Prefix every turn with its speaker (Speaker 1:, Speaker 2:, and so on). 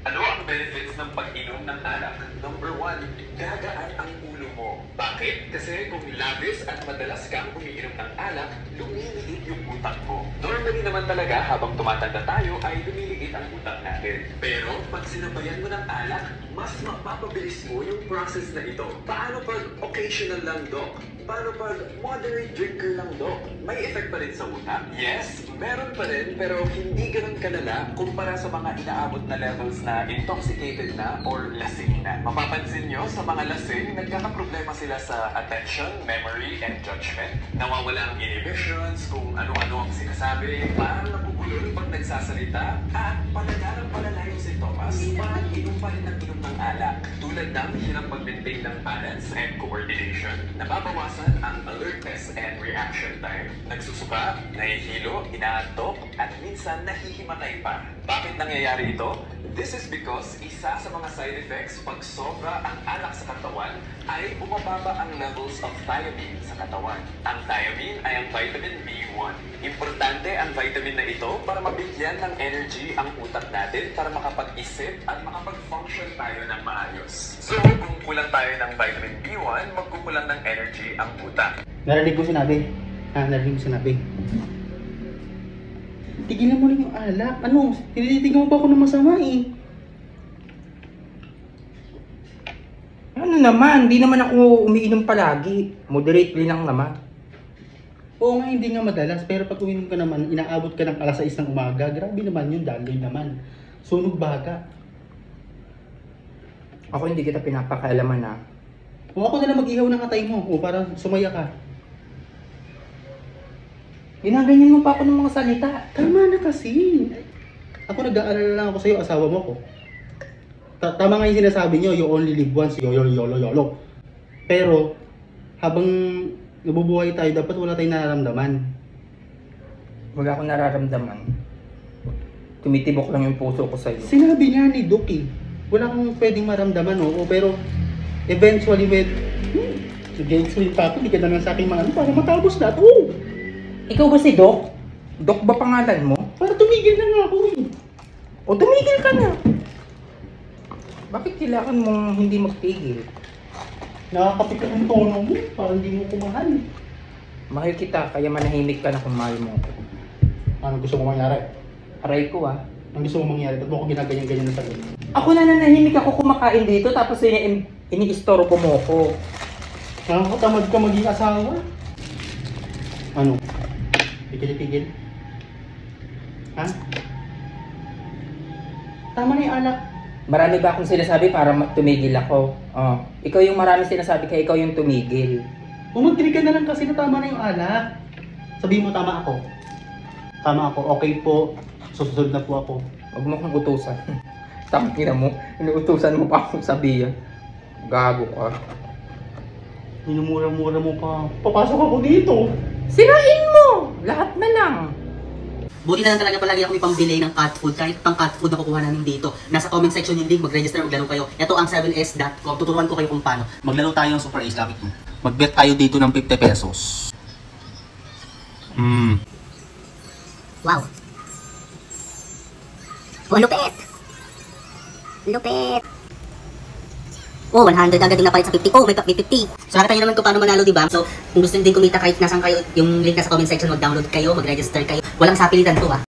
Speaker 1: Ano ang benefits ng pag-inom ng alak? Number 1, gagaan ang ulo mo. Bakit? Kasi kung labis at madalas kang umiinom ng alak, lumiliit yung utak mo. Normally naman talaga, habang tumatanda tayo, ay lumiliit ang utak natin. Pero pag sinabayan mo ng alak, mas mapapabilis mo yung process na ito. Paano pag occasional lang, Doc? Paano pag moderate drinker lang, Doc? May effect pa rin sa utak? Yes, meron pa rin, pero hindi ganun kalala kumpara sa mga inaabot na levels na intoxicated na or lasing na. Mapapansin nyo, sa mga lasing, nagkakaproblema sila sa attention, memory, and judgment. Nawawala ang inhibitions, kung ano-ano ang sinasabi, parang napupulol pag nagsasalita, at palagarang palala yung sintomas, parang inom pa rin ang inom ng alak. Tulad ng hirap mag-maintain ng balance and coordination, nababawasan ang alertness and reaction time. Nagsusuka, nahihilo, inaantok, at minsan nahihimatay pa. Bakit nangyayari ito? This is because isa sa mga side effects pag sobra ang alak sa katawan ay bumababa ang levels of thiamine sa katawan. Ang thiamine ay ang vitamin B1. Importante ang vitamin na ito para mabigyan ng energy ang utak natin para makapag-isip at makapag-function tayo ng maayos. So, kung kulang tayo ng vitamin B1, magkukulang ng energy ang utak.
Speaker 2: Narinig ko sinabi. Narinig ko sinabi. Tigilan mo rin yung alak. Ano? Tinitigan mo pa ako ng masama eh.
Speaker 3: Ano naman? Hindi naman ako umiinom palagi. Moderately lang naman.
Speaker 2: Oo nga, hindi nga madalas. Pero pag uminom ka naman, inaabot ka ng alas 6 ng umaga. Grabe naman yun, daloy naman. Sunog baga.
Speaker 3: Ako hindi kita pinapakailaman na.
Speaker 2: O ako na lang mag-ihaw ng atay mo. O para sumaya ka.
Speaker 3: Ginaganyan mo pa ako ng mga salita.
Speaker 2: Tama na kasi. Ako nag-aalala lang ako sa'yo, asawa mo ko. Tama nga yung sinasabi nyo, you only live once, yolo. Pero, habang nabubuhay tayo, dapat wala tayong nararamdaman.
Speaker 3: Wala akong nararamdaman. Tumitibok lang yung puso ko sa'yo.
Speaker 2: Sinabi nga ni Doc eh, wala kang pwedeng maramdaman, oo. Pero, eventually pa ako, hindi ka naman sa aking mga ano, para matapos na ito.
Speaker 3: Ikaw ba si Doc? Doc ba pangalan mo?
Speaker 2: Para tumigil na nga ako eh.
Speaker 3: O tumigil ka na. Bakit kailangan mong hindi magpigil?
Speaker 2: Nakakapit ka ng tono mo, parang hindi mo kumahal.
Speaker 3: Mahal kita, kaya manahimik ka na kung mahal mo ako.
Speaker 2: Ano gusto mo mangyari?
Speaker 3: Aray ko ah.
Speaker 2: Ang gusto mo mangyari? Ba't mo ako ginaganyan-ganyan na sagot?
Speaker 3: Ako na nanahimik ako kumakain dito tapos ini-istoro mo ko.
Speaker 2: Nakakatamad ka maging asawa? Ano? Pigil-pigil? Ha? Tama na yung alak.
Speaker 3: Marami ba akong sinasabi para tumigil ako? Oh, ikaw yung marami sinasabi kaya ikaw yung tumigil.
Speaker 2: Umagdiri ka na lang kasi na tama na yung alak. Sabihin mo tama ako. Tama ako. Okay po. Susunod na po ako.
Speaker 3: Huwag mo akong utusan. Tangina mo. Inuutusan mo pa akong sabihan. Gago ka.
Speaker 2: Minumura-mura mo pa. Papasok ako dito.
Speaker 3: Sirain mo! Lahat na lang.
Speaker 4: Buti na lang talaga palagi ako may pambili ng cat food. Kahit pang cat food na kukuha namin dito. Nasa comment section yung link, mag-register, maglaro kayo. Ito ang 7s.com. Tuturuan ko kayo kung paano. Maglaro tayo ng Super Ace, lapit mo. Mag-bet tayo dito ng 50 pesos.
Speaker 5: Wow. Oh, lupit! Lupit! Oh, 100 agad yung napalit sa 50. Oh, may 50. So, nakita nyo naman kung paano manalo, diba? So, kung gusto nyo din kumita kahit nasan kayo, yung link nasa comment section, mag-download kayo, mag-register kayo. Walang sapilitan to, ah.